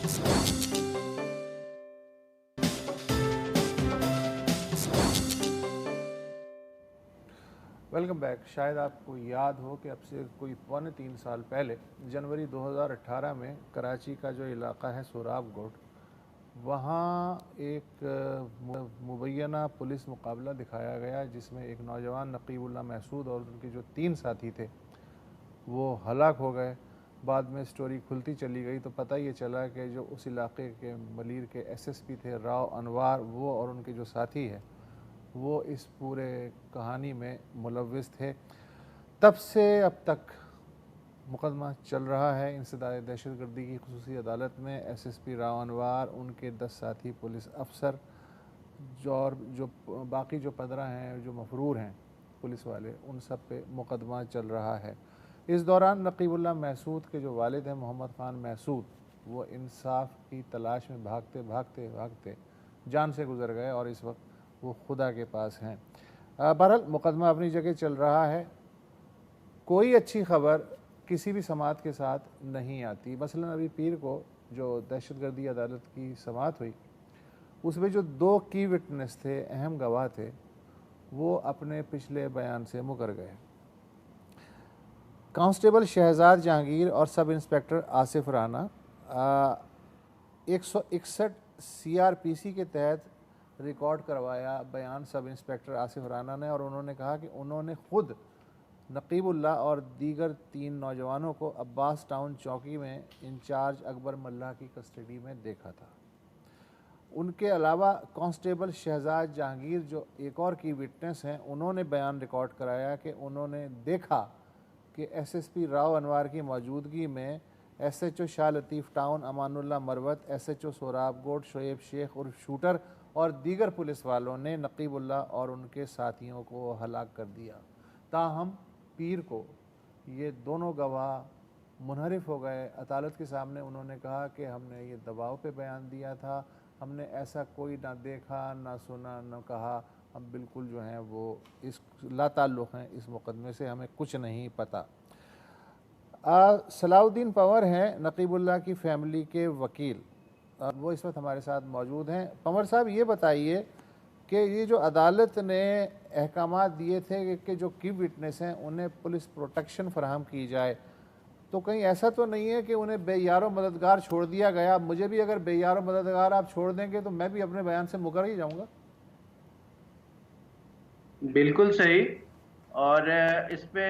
Welcome back. शायद आपको याद हो कि अब से कोई 3.25 साल पहले जनवरी 2018 में कराची का जो इलाका है सोराबगोट, वहाँ एक मुबैना पुलिस मुकाबला दिखाया गया जिसमें एक नौजवान नकीबुल्लाह महसूद और उनके जो 3 साथी थे वो हलाक हो गए। बाद में स्टोरी खुलती चली गई तो पता ये चला कि जो उस इलाके के मलीर के एसएसपी थे राव अनवार, वो और उनके जो साथी हैं वो इस पूरे कहानी में मुलव्विस थे। तब से अब तक मुकदमा चल रहा है इंसदाद दहशतगर्दी की खुसूसी अदालत में। एसएसपी राव अनवार, उनके 10 साथी पुलिस अफसर और जो बाकी जो 15 हैं जो मफरूर हैं पुलिस वाले, उन सब पे मुकदमा चल रहा है। इस दौरान नकीबुल्लाह महसूद के जो वालिद हैं मोहम्मद ख़ान महसूद, वो इंसाफ की तलाश में भागते भागते भागते जान से गुज़र गए और इस वक्त वो खुदा के पास हैं। बहरहाल मुकदमा अपनी जगह चल रहा है। कोई अच्छी खबर किसी भी समात के साथ नहीं आती। मसलन अभी पीर को जो दहशतगर्दी अदालत की समात हुई, उसमें जो 2 की विटनेस थे, अहम गवाह थे, वो अपने पिछले बयान से मुकर गए। कांस्टेबल शहजाद जहांगीर और sub inspector Asif Rana 161 CRPC के तहत रिकॉर्ड करवाया बयान सब इंस्पेक्टर आसिफ राना ने, और उन्होंने कहा कि उन्होंने ख़ुद नकीबुल्लाह और दीगर 3 नौजवानों को अब्बास टाउन चौकी में इंचार्ज अकबर मल्लाह की कस्टडी में देखा था। उनके अलावा कांस्टेबल शहजाद जहांगीर जो एक और की विटनेस हैं, उन्होंने बयान रिकॉर्ड कराया कि उन्होंने देखा कि एसएसपी राव अनवार की मौजूदगी में SHO Shah Latif town Amanullah Marwat, SHO सोराबगोट Shoaib Sheikh उर्फ शूटर और दीगर पुलिस वालों ने नकीबुल्लाह और उनके साथियों को हलाक कर दिया। ताहम पीर को ये दोनों गवाह मुनहरिफ हो गए। अदालत के सामने उन्होंने कहा कि हमने ये दबाव पे बयान दिया था, हमने ऐसा कोई ना देखा ना सुना ना कहा, हम बिल्कुल जो हैं वो इस लाताल्लुक़ हैं इस मुकदमे से, हमें कुछ नहीं पता। सलाउद्दीन पंवर हैं नकीबुल्लाह की फ़ैमिली के वकील, वो इस वक्त हमारे साथ मौजूद हैं। पंवर साहब, ये बताइए कि ये जो अदालत ने अहकामात दिए थे कि जो की विटनेस हैं उन्हें पुलिस प्रोटेक्शन फराहम की जाए, तो कहीं ऐसा तो नहीं है कि उन्हें बेयारो मददगार छोड़ दिया गया? मुझे भी अगर बेयारो मददगार आप छोड़ देंगे तो मैं भी अपने बयान से मुकर ही जाऊंगा। बिल्कुल सही। और इस पे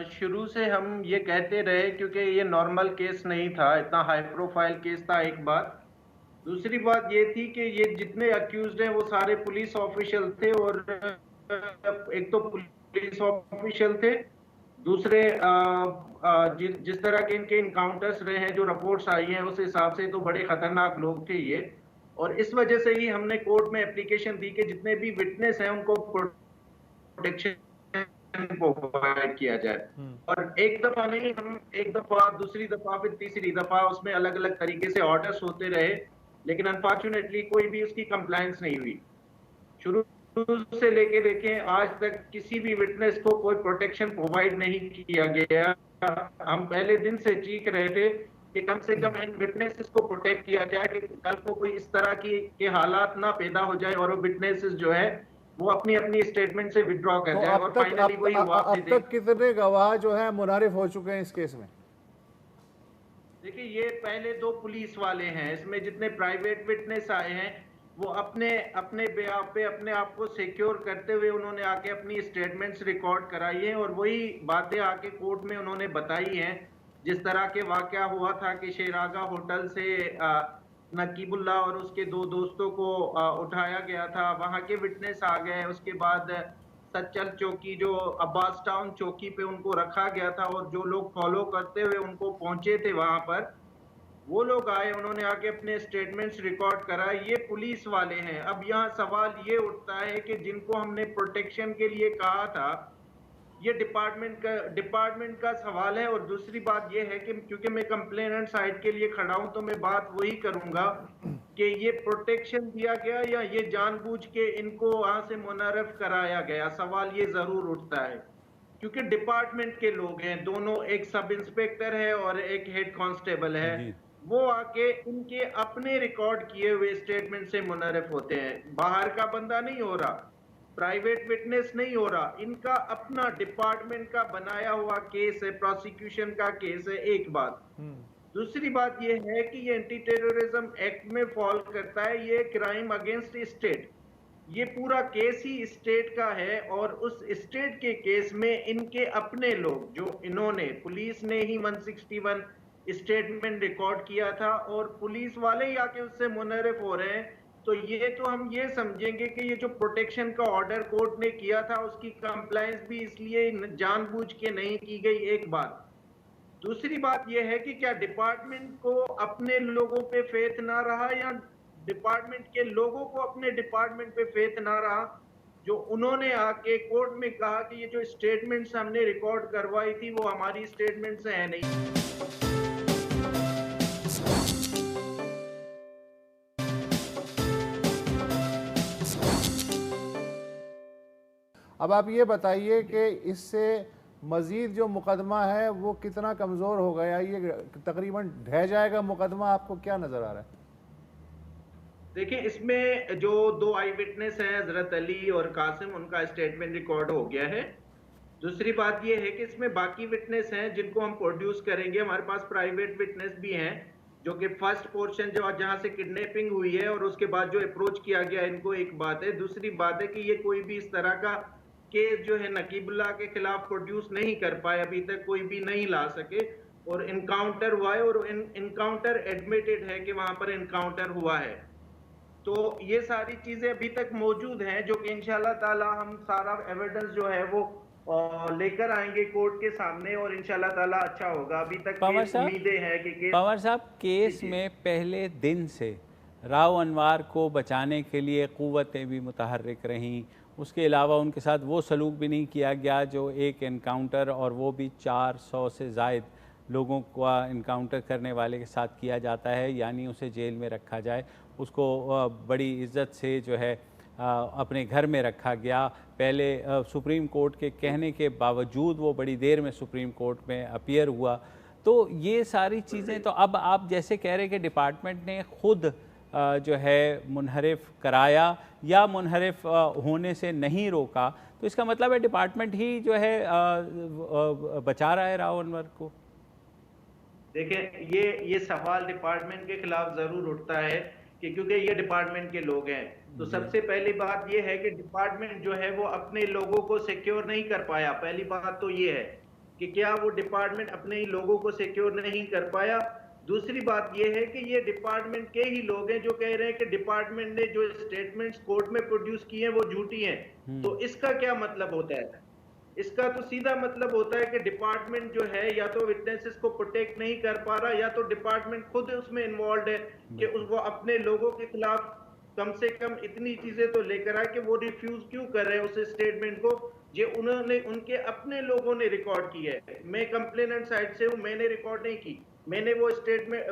शुरू से हम ये कहते रहे, क्योंकि ये नॉर्मल केस नहीं था, इतना हाई प्रोफाइल केस था। एक बात, दूसरी बात ये थी कि ये जितने अक्यूज्ड हैं वो सारे पुलिस ऑफिशियल थे, और एक तो पुलिस ऑफिशियल थे, दूसरे जिस तरह के इनके इनकाउंटर्स रहे हैं, जो रिपोर्ट्स आई हैं उस हिसाब से तो बड़े खतरनाक लोग थे ये। और इस वजह से ही हमने कोर्ट में एप्लीकेशन दी कि जितने भी विटनेस हैं उनको प्रोटेक्शन प्रोवाइड किया जाए। और एक दफा नहीं, हम एक दफा, दूसरी दफा, फिर तीसरी दफा उसमें अलग अलग तरीके से ऑर्डर्स होते रहे, लेकिन अनफॉर्चुनेटली कोई भी उसकी कंप्लायंस नहीं हुई। शुरू से लेके आज तक किसी भी विटनेस को कोई प्रोटेक्शन प्रोवाइड नहीं किया गया। हम पहले दिन से चीख रहे थे कि कम से कम इन विटनेसेस को प्रोटेक्ट किया जाए, कि कल को कोई इस तरह की के हालात ना पैदा हो जाए और वो विटनेसेस जो है वो अपनी अपनी स्टेटमेंट से विड्रॉ कर जाए। और फाइनली वही हुआ। अब तक कितने गवाह जो है मुनारिफ हो चुके हैं इस केस में? देखिए, ये पहले 2 पुलिस वाले हैं, इसमें जितने प्राइवेट विटनेस आए हैं वो अपने अपने बेआप पे अपने आप को सिक्योर करते हुए उन्होंने आके अपनी स्टेटमेंट्स रिकॉर्ड कराई हैं, और वही बातें आके कोर्ट में उन्होंने बताई हैं। जिस तरह के वाकया हुआ था कि शेरागा होटल से नकीबुल्लाह और उसके 2 दोस्तों को उठाया गया था, वहां के विटनेस आ गए। उसके बाद सच्चल चौकी, जो अब्बास टाउन चौकी पे उनको रखा गया था, और जो लोग फॉलो करते हुए उनको पहुंचे थे वहां पर, वो लोग आए, उन्होंने आके अपने स्टेटमेंट्स रिकॉर्ड करा। ये पुलिस वाले हैं। अब यहाँ सवाल ये उठता है कि जिनको हमने प्रोटेक्शन के लिए कहा था, ये डिपार्टमेंट का सवाल है। और दूसरी बात ये है कि क्योंकि मैं कंप्लेनेंट साइड के लिए खड़ा हूं, तो मैं बात वही करूंगा कि ये प्रोटेक्शन दिया गया या ये जानबूझ के इनको वहां से मुनर्रफ कराया गया। सवाल ये जरूर उठता है, क्योंकि डिपार्टमेंट के लोग हैं दोनों, एक सब इंस्पेक्टर है और एक हेड कांस्टेबल है। वो आके इनके अपने रिकॉर्ड किए हुए स्टेटमेंट से मुनर्रिफ होते हैं। बाहर का बंदा नहीं हो रहा, प्राइवेट विटनेस नहीं हो रहा, इनका अपना डिपार्टमेंट का बनाया हुआ केस है, प्रोसिक्यूशन का केस है। एक बात। दूसरी बात ये है कि ये एंटी टेररिज्म एक्ट में फॉल करता है, ये क्राइम अगेंस्ट स्टेट। ये पूरा केस ही स्टेट का है और उस स्टेट के केस में इनके अपने लोग, जो इन्होंने, पुलिस ने ही 161 स्टेटमेंट रिकॉर्ड किया था और पुलिस वाले ही आके उससे मुनर्रिफ हो रहे हैं। तो ये तो हम ये समझेंगे कि ये जो प्रोटेक्शन का ऑर्डर कोर्ट ने किया था उसकी कंप्लायंस भी इसलिए जानबूझ के नहीं की गई। एक बात। दूसरी बात यह है कि क्या डिपार्टमेंट को अपने लोगों पे फेथ ना रहा या डिपार्टमेंट के लोगों को अपने डिपार्टमेंट पे फेथ ना रहा, जो उन्होंने आके कोर्ट में कहा कि ये जो स्टेटमेंट्स हमने रिकॉर्ड करवाई थी वो हमारी स्टेटमेंट्स है नहीं। अब आप ये बताइए कि इससे मज़ीद जो मुकदमा है वो कितना कमज़ोर हो गया, ये तकरीबन ढह जाएगा मुकदमा, आपको क्या नज़र आ रहा है? देखिए, इसमें जो दो आई विटनेस हैं, हजरत अली और कासिम, उनका स्टेटमेंट रिकॉर्ड हो गया है। दूसरी बात यह है कि इसमें बाकी विटनेस हैं जिनको हम प्रोड्यूस करेंगे। हमारे पास प्राइवेट विटनेस भी हैं, जो कि फर्स्ट पोर्शन जो जहां से किडनैपिंग हुई है और उसके बाद जो अप्रोच किया गया इनको, एक बात है। दूसरी बात है कि ये कोई भी इस तरह का केस जो है नकीबुल्लाह के खिलाफ प्रोड्यूस नहीं कर पाए, अभी तक कोई भी नहीं ला सके। और इनकाउंटर हुआ है और इनकाउंटर एडमिटेड है कि वहां पर इनकाउंटर हुआ है। तो ये सारी चीजें अभी तक मौजूद हैं, जो कि इंशाल्लाह ताला हम सारा एविडेंस जो है वो लेकर आएंगे कोर्ट के सामने और इंशाल्लाह ताला अच्छा होगा। अभी तक उम्मीदें हैं कि पंवर साहब, केस में पहले दिन से राव अनवार को बचाने के लिए क़ुव्वतें भी मुतहर्रिक रहीं। उसके अलावा उनके साथ वो सलूक भी नहीं किया गया जो एक इनकाउंटर, और वो भी 400 से ज़ायद लोगों का इनकाउंटर करने वाले के साथ किया जाता है, यानी उसे जेल में रखा जाए। उसको बड़ी इज़्ज़त से जो है अपने घर में रखा गया। पहले सुप्रीम कोर्ट के कहने के बावजूद वो बड़ी देर में सुप्रीम कोर्ट में अपीयर हुआ। तो ये सारी चीज़ें, तो अब आप जैसे कह रहे कि डिपार्टमेंट ने खुद जो है मुनहरिफ कराया या मुनहरिफ होने से नहीं रोका, तो इसका मतलब है डिपार्टमेंट ही जो है बचा रहा है राव अनवर को। देखें, ये सवाल डिपार्टमेंट के खिलाफ जरूर उठता है कि क्योंकि ये डिपार्टमेंट के लोग हैं। तो सबसे पहली बात ये है कि डिपार्टमेंट जो है वो अपने लोगों को सिक्योर नहीं कर पाया। पहली बात तो ये है कि क्या वो डिपार्टमेंट अपने ही लोगों को सिक्योर नहीं कर पाया। दूसरी बात ये है कि ये डिपार्टमेंट के ही लोग हैं जो कह रहे हैं कि डिपार्टमेंट ने जो स्टेटमेंट्स कोर्ट में प्रोड्यूस किए हैं वो झूठी हैं। तो इसका क्या मतलब होता है? इसका तो सीधा मतलब होता है कि डिपार्टमेंट जो है या तो विटनेसेस को प्रोटेक्ट नहीं कर पा रहा, या तो डिपार्टमेंट खुद उसमें इन्वॉल्व है कि वो अपने लोगों के खिलाफ कम से कम इतनी चीजें तो लेकर आए कि वो रिफ्यूज क्यों कर रहे हैं उस स्टेटमेंट को, जो उन्होंने, उनके अपने लोगों ने रिकॉर्ड की है। मैं कंप्लेनेंट साइड से हूं, मैंने रिकॉर्ड नहीं की, मैंने वो स्टेटमेंट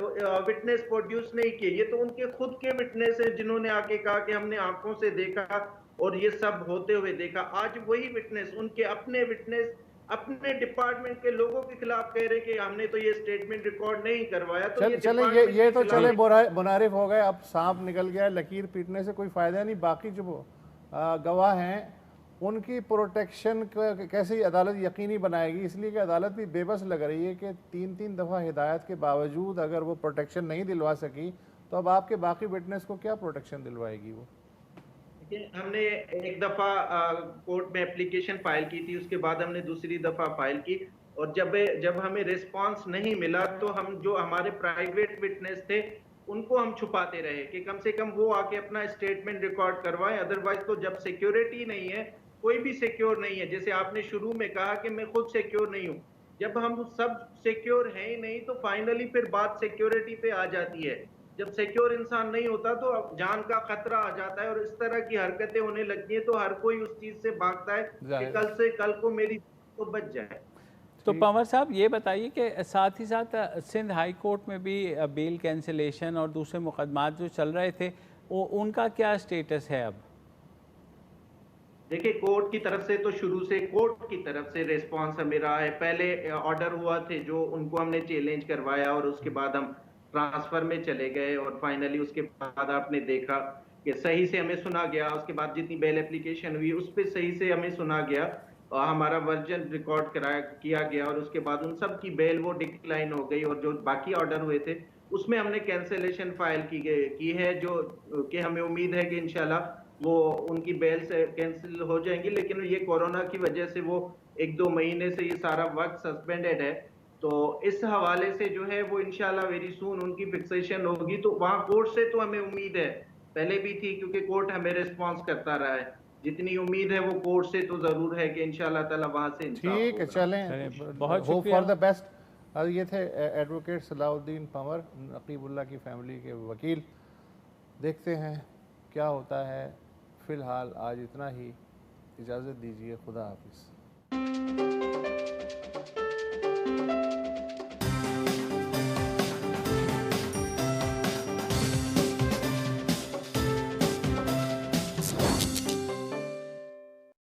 विटनेस प्रोड्यूस नहीं किए। ये तो उनके खुद के विटनेस हैं जिन्होंने आके कहा कि हमने आंखों से देखा और ये सब होते हुए देखा। आज वही विटनेस, उनके अपने विटनेस अपने डिपार्टमेंट के लोगों के खिलाफ कह रहे कि हमने तो ये स्टेटमेंट रिकॉर्ड नहीं करवाया। तो चले ये तो चले मुनारिफ हो गए, अब सांप निकल गया, लकीर पीटने से कोई फायदा नहीं। बाकी जो गवाह हैं उनकी प्रोटेक्शन कैसे अदालत यकीनी बनाएगी? इसलिए कि अदालत भी बेबस लग रही है कि 3-3 दफ़ा हिदायत के बावजूद अगर वो प्रोटेक्शन नहीं दिलवा सकी तो अब आपके बाकी विटनेस को क्या प्रोटेक्शन दिलवाएगी वो? हमने एक दफा कोर्ट में एप्लीकेशन फाइल की थी, उसके बाद हमने दूसरी दफा फाइल की, और जब हमें रिस्पांस नहीं मिला तो हम जो हमारे प्राइवेट विटनेस थे उनको हम छुपाते रहे कि कम से कम वो आके अपना स्टेटमेंट रिकॉर्ड करवाएं। अदरवाइज तो जब सिक्योरिटी नहीं है, कोई भी सिक्योर नहीं है, जैसे आपने शुरू में कहा कि मैं खुद सिक्योर नहीं हूँ, जब हम सब सिक्योर हैं ही नहीं तो फाइनली फिर बात सिक्योरिटी पे आ जाती है। जब सिक्योर इंसान नहीं होता तो जान का खतरा आ जाता है और इस तरह की हरकतें होने लगती है तो हर कोई उस चीज से भागता है कि कल से कल को मेरी तो बच जाए। तो पंवर साहब ये बताइए कि साथ ही साथ सिंध हाई कोर्ट में भी बेल कैंसिलेशन और दूसरे मुकदमात जो चल रहे थे वो उनका क्या स्टेटस है अब? देखिए, कोर्ट की तरफ से तो शुरू से कोर्ट की तरफ से रिस्पांस हमें रहा है। पहले ऑर्डर हुआ थे जो उनको हमने चैलेंज करवाया और उसके बाद हम ट्रांसफर में चले गए और फाइनली उसके बाद आपने देखा कि सही से हमें सुना गया, उसके बाद जितनी बेल एप्लीकेशन हुई उस पर सही से हमें सुना गया और हमारा वर्जन रिकॉर्ड कराया किया गया और उसके बाद उन सब की बेल वो डिक्लाइन हो गई और जो बाकी ऑर्डर हुए थे उसमें हमने कैंसिलेशन फाइल की है, जो कि हमें उम्मीद है कि इंशाल्लाह वो उनकी बेल से कैंसिल हो जाएंगी। लेकिन ये कोरोना की वजह से वो 1-2 महीने से ये सारा वर्क सस्पेंडेड है, तो इस हवाले से जो है वो इंशाल्लाह वेरी सून उनकी फिक्सेशन होगी। तो वहां कोर्ट से तो हमें उम्मीद है, पहले भी थी क्योंकि कोर्ट हमें रिस्पॉन्स करता रहा है, जितनी उम्मीद है वो कोर्ट से तो जरूर है कि इंशाल्लाह ताला वहां से इंसाफ ठीक है, होगा। चलें, बहुत होप शुक्रिया। For the best. ये थे एडवोकेट सलाउद्दीन पंवर, नकीबुल्ला की फैमिली के वकील। देखते हैं क्या होता है। फ़िलहाल आज इतना ही, इजाज़त दीजिए, खुदा हाफिज़।